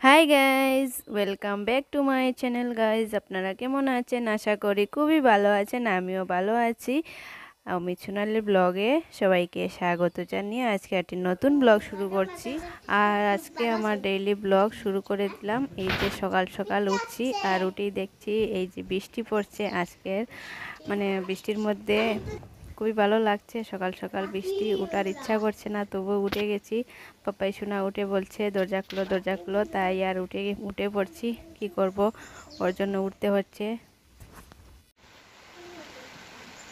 Hi guys, welcome back to my channel guys. আপনারা কেমন আছেন? আশা করি খুবই ভালো আছেন। আমিও ভালো আছি। আমি সোনালি ব্লগে সবাইকে স্বাগত জানিয়ে আজকে একটি নতুন ব্লগ শুরু করছি। আর আজকে আমার ডেইলি ব্লগ শুরু করে দিলাম। এই যে সকাল সকাল উঠছি আর উঠেই দেখছি এই যে বৃষ্টি পড়ছে আজকের, মানে বৃষ্টির মধ্যে খুবই ভালো লাগছে। সকাল সকাল বৃষ্টি, উঠার ইচ্ছা করছে না, তবুও উঠে গেছি। পাপাই শোনা উঠে বলছে দরজা খুলো দরজা খুলো, তাই আর উঠে পড়ছি। কি করব, ওর জন্য উঠতে হচ্ছে।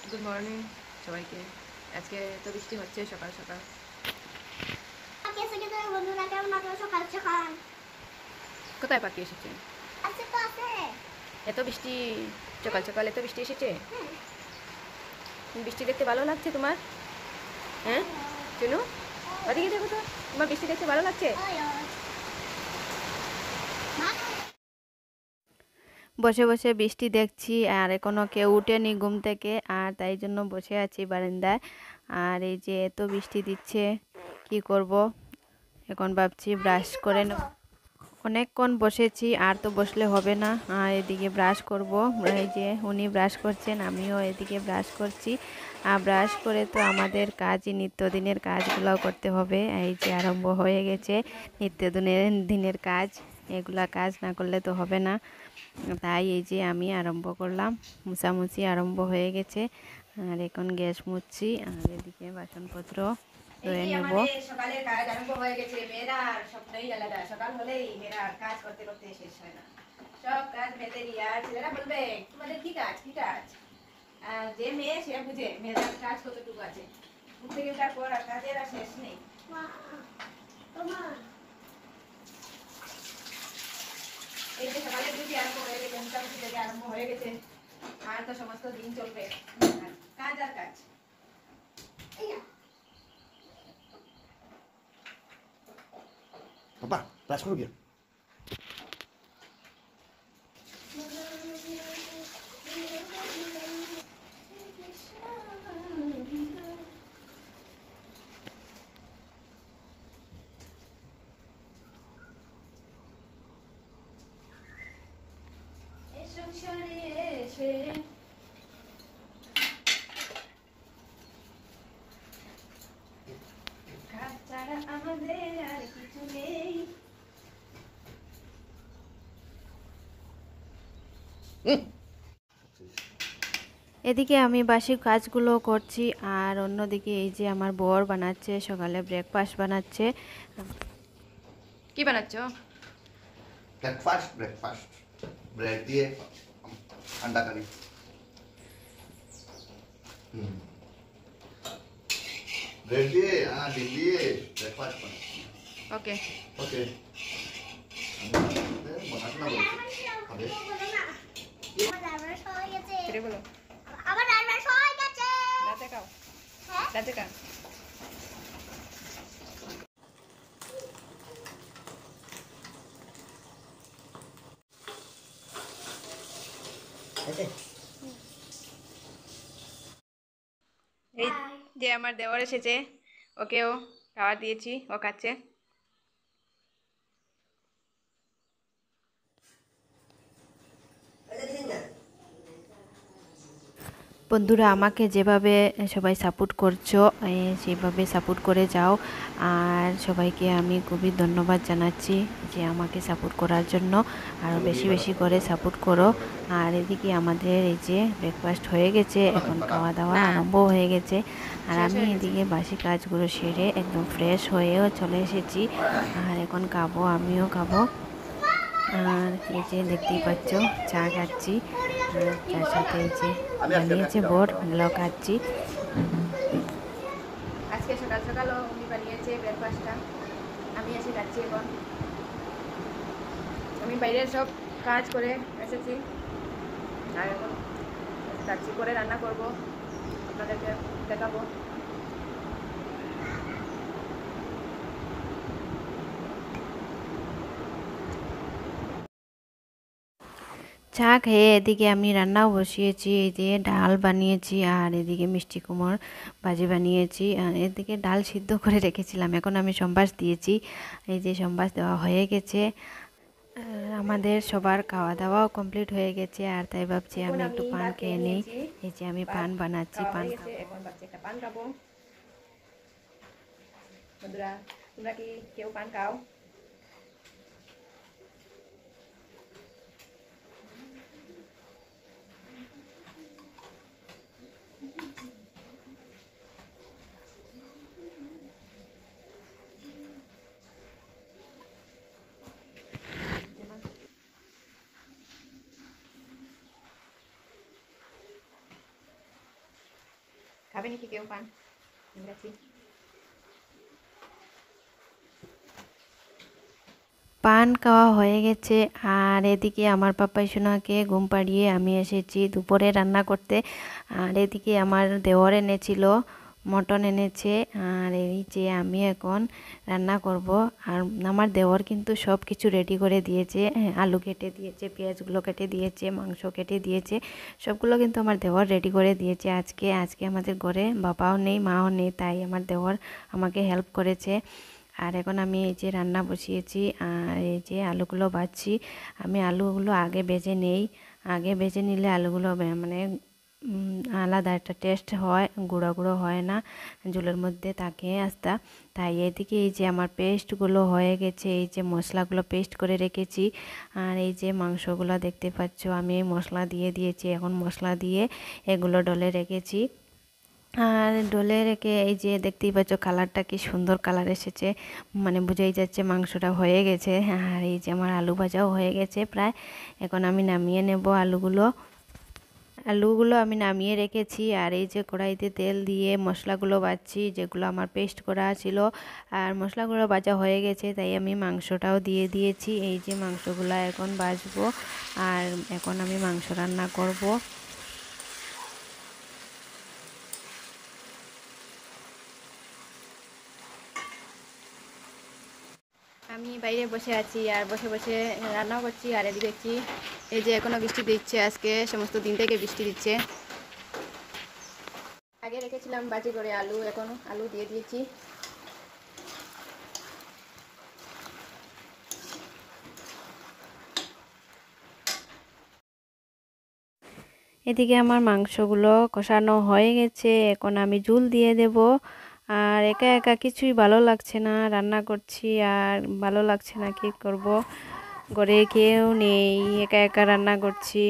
গুড মর্নিং সবাইকে। আজকে তো বৃষ্টি হচ্ছে সকাল সকাল। কোথায় পাখি এসেছে? এত বৃষ্টি সকাল সকাল, এত বৃষ্টি এসেছে? বৃষ্টি দেখতে ভালো লাগছে তোমার? হ্যাঁ চলো ওদিকে দেখো তো, তোমার বৃষ্টি দেখতে ভালো লাগছে? বসে বসে বৃষ্টি দেখছি আর এখনো কেউ উঠেনি ঘুম থেকে, আর তাই জন্য বসে আছি বারান্দায়। আর এই যে এত বৃষ্টি দিচ্ছে, কি করব। এখন ভাবছি ব্রাশ করে নেব। অনেকক্ষণ বসেছি, আর তো বসলে হবে না। আর এদিকে ব্রাশ করব। এই যে উনি ব্রাশ করছেন, আমিও এদিকে ব্রাশ করছি। আর ব্রাশ করে তো আমাদের কাজই, নিত্যদিনের কাজগুলোও করতে হবে। এই যে আরম্ভ হয়ে গেছে দিনের কাজ। এগুলা কাজ না করলে তো হবে না। তাই এই যে আমি আরম্ভ করলাম, মুছামুছি আরম্ভ হয়ে গেছে। আর এখন গ্যাস মুছছি, আর এদিকে বাসনপত্র ধুয়ে নেব। সকালের কাজ আরম্ভ হয়ে গেছে। মেয়েরা সবটাই আলাদা, সকাল হলেই মেয়েরা কাজ করতে করতে শেষ হয় না। সব কাজ মেয়েদেরই। আর ছেলেরা বলবে তোমাদের কি কাজ কি কাজ। যে মেয়ে সে বুঝে মেয়েদের কাজ কতটুকু আছে। ঘুম থেকে ওঠার পর আর কাজের আর শেষ নেই। এই যে সকালের ডিউটি আরম্ভ হয়ে গেছে, মোটামুটি থেকে আরম্ভ হয়ে গেছে। আর তো সমস্ত দিন চলবে কাজ আর কাজ। Papá, ব্রাশ করো গিয়ে। আমাদের আর কিছু নেই। এদিকে আমি বাসি কাজগুলো করছি, আর অন্যদিকে এই যে আমার বর বানাচ্ছে, সকালে ব্রেকফাস্ট বানাচ্ছে। কি বানাচ্ছ? ব্রেকফাস্ট ব্রেড দিয়ে আন্ডা কারি। ব্রেড দিয়ে ডিম দিয়ে ব্রেকফাস্ট বানাচ্ছি। ওকে ওকে, বানাতে না বলছি হবে। ফিরে বলো। আমার রান্না হয়ে গেছে। রাতে খাও, রাতে খাও। এই যে আমার দেওর এসেছে, ওকেও খাবার দিয়েছি, ও খাচ্ছে। বন্ধুরা, আমাকে যেভাবে সবাই সাপোর্ট করছো, সেভাবে সাপোর্ট করে যাও। আর সবাইকে আমি খুবই ধন্যবাদ জানাচ্ছি যে আমাকে সাপোর্ট করার জন্য। আরও বেশি বেশি করে সাপোর্ট করো। আর এদিকে আমাদের এই যে ব্রেকফাস্ট হয়ে গেছে, এখন খাওয়া দাওয়া আরম্ভ হয়ে গেছে। আর আমি এদিকে বাসি কাজগুলো সেরে একদম ফ্রেশ হয়েও চলে এসেছি। আর এখন খাবো, আমিও খাবো। আর এই যে দেখতেই পাচ্ছ চা খাচ্ছি, চার সাথে এই যে বানিয়েছে বর, ওগুলো খাচ্ছি। আজকে সকাল সকালও উনি বানিয়েছে ব্রেকফাস্টটা, আমি এসে খাচ্ছি। এখন আমি বাইরের সব কাজ করে এসেছি, আর এখন খাচ্ছি, করে রান্না করব, আপনাদেরকে দেখাবো। চা খেয়ে এদিকে আমি রান্নাও বসিয়েছি। এই যে ডাল বানিয়েছি, আর এদিকে মিষ্টি কুমড় ভাজি বানিয়েছি। আর এদিকে ডাল সিদ্ধ করে রেখেছিলাম, এখন আমি সম্বাস দিয়েছি। এই যে সম্বাস দেওয়া হয়ে গেছে। আর আমাদের সবার খাওয়া দাওয়াও কমপ্লিট হয়ে গেছে, আর তাই ভাবছি আমি একটু পান খেয়ে নিই। এই যে আমি পান বানাচ্ছি, পান এখন ভাবছি একটা পান খাবো। বন্ধুরা, তোমরা কি কেউ পান খাও? খাবে নাকি কেউ পান? পান খাওয়া হয়ে গেছে। আর এদিকে আমার পাপাই সোনাকে ঘুম পাড়িয়ে আমি এসেছি দুপুরে রান্না করতে। আর এদিকে আমার দেওর এনেছিল, মটন এনেছে। আর এই যে আমি এখন রান্না করব। আর আমার দেওর কিন্তু সব কিছু রেডি করে দিয়েছে, আলু কেটে দিয়েছে, পেঁয়াজগুলো কেটে দিয়েছে, মাংস কেটে দিয়েছে, সবগুলো কিন্তু আমার দেওর রেডি করে দিয়েছে। আজকে আমাদের ঘরে বাবাও নেই, মাও নেই, তাই আমার দেওর আমাকে হেল্প করেছে। আর এখন আমি এই যে রান্না বসিয়েছি, আর এই যে আলুগুলো ভাজছি। আমি আলুগুলো আগে ভেজে নেই, আগে ভেজে নিলে আলুগুলো মানে আলাদা একটা টেস্ট হয়, গুঁড়ো গুঁড়ো হয় না ঝোলের মধ্যে থাকে আস্তা। তাই এদিকে এই যে আমার পেস্টগুলো হয়ে গেছে, এই যে মশলাগুলো পেস্ট করে রেখেছি। আর এই যে মাংসগুলো দেখতে পাচ্ছ আমি মশলা দিয়ে দিয়েছি, এখন মশলা দিয়ে এগুলো ডলে রেখেছি। আর ডলে রেখে এই যে দেখতেই পাচ্ছ কালারটা কি সুন্দর কালার এসেছে, মানে বোঝাই যাচ্ছে মাংসটা হয়ে গেছে। আর এই যে আমার আলু ভাজাও হয়ে গেছে প্রায়, এখন আমি নামিয়ে নেব আলুগুলো আমি নামিয়ে রেখেছি। আর এই যে কড়াইতে তেল দিয়ে মশলাগুলো বাজছি, যেগুলো আমার পেস্ট করা ছিল। আর মশলাগুলো ভাজা হয়ে গেছে, তাই আমি মাংসটাও দিয়ে দিয়েছি। এই যে মাংসগুলো এখন ভাজবো, আর এখন আমি মাংস রান্না করব। আমি বাইরে বসে আছি, আর বসে বসে রান্নাও করছি। আর এদিকে দেখছি এই যে এখনো বৃষ্টি দিচ্ছে, আজকে সমস্ত দিন থেকে বৃষ্টি দিচ্ছে। আগে রেখেছিলাম বাটি করে আলু, এখন আলু দিয়ে দিয়েছি। এদিকে আমার মাংসগুলো কষানো হয়ে গেছে, এখন আমি ঝোল দিয়ে দেব। আর একা একা কিছুই ভালো লাগছে না, রান্না করছি আর ভালো লাগছে না, কি করব, ঘরে কেউ নেই, একা একা রান্না করছি।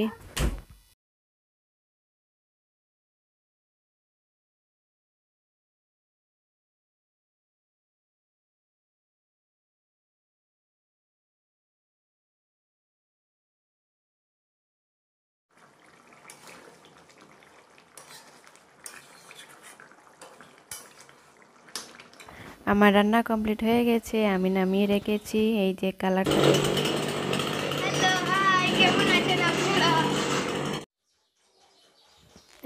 আমার রান্না কমপ্লিট হয়ে গেছে, আমি নামিয়ে রেখেছি। এই যে কালারটা, হ্যালো, হাই, কেমন আছেন আপনারা?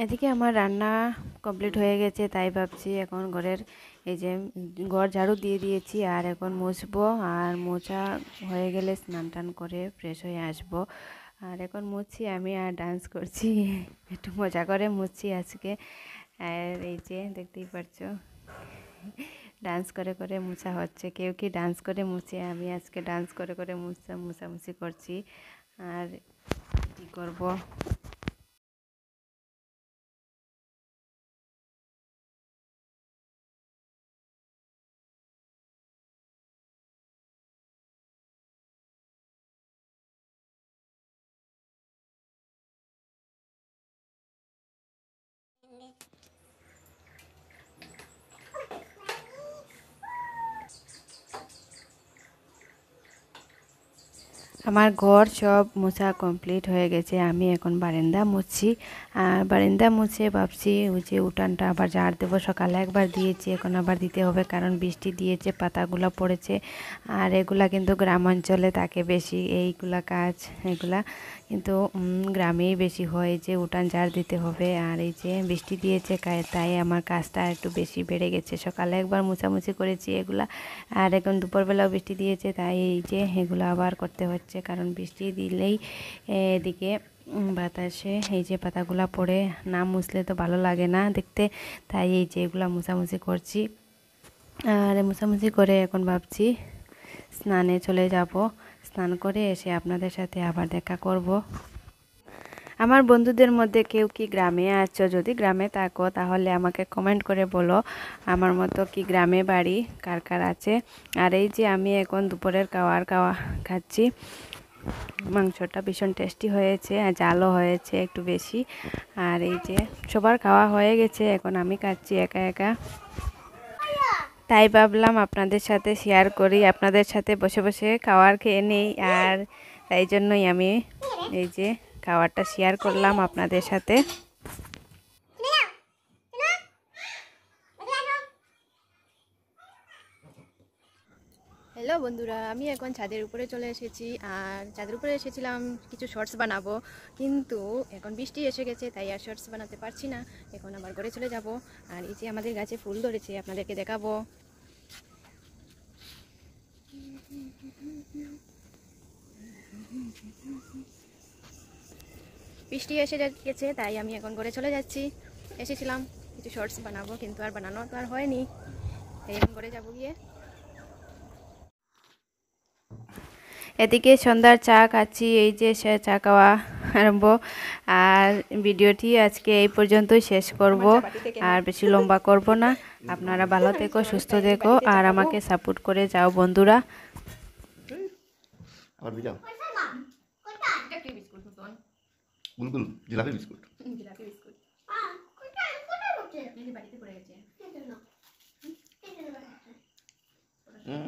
এদিকে আমার রান্না কমপ্লিট হয়ে গেছে, তাই ভাবছি এখন ঘরের এই যে ঘর ঝাড়ু দিয়ে দিয়েছি, আর এখন মুছবো। আর মোছা হয়ে গেলে স্নান টান করে ফ্রেশ হয়ে আসবো। আর এখন মুছছি আমি, আর ডান্স করছি একটু মজা করে মুছছি আজকে। আর এই যে দেখতেই পারছো ডান্স করে করে মুছা হচ্ছে, কেউ কি ডান্স করে মুছে, আমি আজকে ডান্স করে করে মুছামুছি করছি। আর কি করব। আমার ঘর সব মোছা কমপ্লিট হয়ে গেছে, আমি এখন বারান্দা মুছছি। আর বারান্দা মুছে ভাবছি ওই যে উঠানটা আবার ঝাড় দেবো, সকালে একবার দিয়েছি, এখন আবার দিতে হবে, কারণ বৃষ্টি দিয়েছে, পাতাগুলো পড়েছে। আর এগুলা কিন্তু গ্রাম অঞ্চলে থাকে বেশি, এইগুলা কাজ, এগুলা কিন্তু গ্রামেই বেশি হয় যে উঠান ঝাড় দিতে হবে। আর এই যে বৃষ্টি দিয়েছে, তাই আমার কাজটা একটু বেশি বেড়ে গেছে। সকালে একবার মুছামুছি করেছি এগুলা, আর এখন দুপুরবেলাও বৃষ্টি দিয়েছে, তাই এই যে এগুলো আবার করতে হচ্ছে, কারণ বৃষ্টি দিলেই এদিকে বাতাসে এই যে পাতাগুলা পড়ে, না মুছলে তো ভালো লাগে না দেখতে। তাই এই যে এগুলা মুছামুছি করছি। আর মুছামুছি করে এখন ভাবছি স্নানে চলে যাব। স্নান করে এসে আপনাদের সাথে আবার দেখা করব। আমার বন্ধুদের মধ্যে কেউ কি গ্রামে আছো? যদি গ্রামে থাকো তাহলে আমাকে কমেন্ট করে বলো আমার মতো কি গ্রামে বাড়ি কার কার আছে। আর এই যে আমি এখন দুপুরের খাওয়া খাচ্ছি। মাংসটা ভীষণ টেস্টি হয়েছে আর ঝালও হয়েছে একটু বেশি। আর এই যে সবার খাওয়া হয়ে গেছে, এখন আমি খাচ্ছি একা একা। তাই ভাবলাম আপনাদের সাথে শেয়ার করি, আপনাদের সাথে বসে বসে খাবার খেয়ে নেই। আর তাই জন্যই আমি এই যে খাবারটা শেয়ার করলাম আপনাদের সাথে। হ্যালো বন্ধুরা, আমি এখন ছাদের উপরে চলে এসেছি। আর ছাদের উপরে এসেছিলাম কিছু শর্টস বানাবো, কিন্তু এখন বৃষ্টি এসে গেছে তাই আর শর্টস বানাতে পারছি না। এখন আবার ঘরে চলে যাব। আর এই যে আমাদের গাছে ফুল ধরেছে, আপনাদেরকে দেখাবো। বৃষ্টি এসে গেছে তাই আমি এখন ঘরে চলে যাচ্ছি। এসেছিলাম কিছু শর্টস বানাবো, কিন্তু আর বানানো তো আর হয়নি, তাই এখন ঘরে যাবো গিয়ে। এদিকে সন্ধ্যার চা খাচ্ছি, এই যে সে চা খাওয়া আরম্ভ। আর ভিডিওটি আজকে এই পর্যন্তই শেষ করব, আর বেশি লম্বা করব না। আপনারা ভালো থেকো, সুস্থ থেকো, আর আমাকে সাপোর্ট করে যাও বন্ধুরা। আবার ভিজাও। এটা কি বিস্কুট নতুন? গুলগুল জিলাপি বিস্কুট। জিলাপি বিস্কুট। এই যে বাড়িতে পড়ে গেছে। হুম।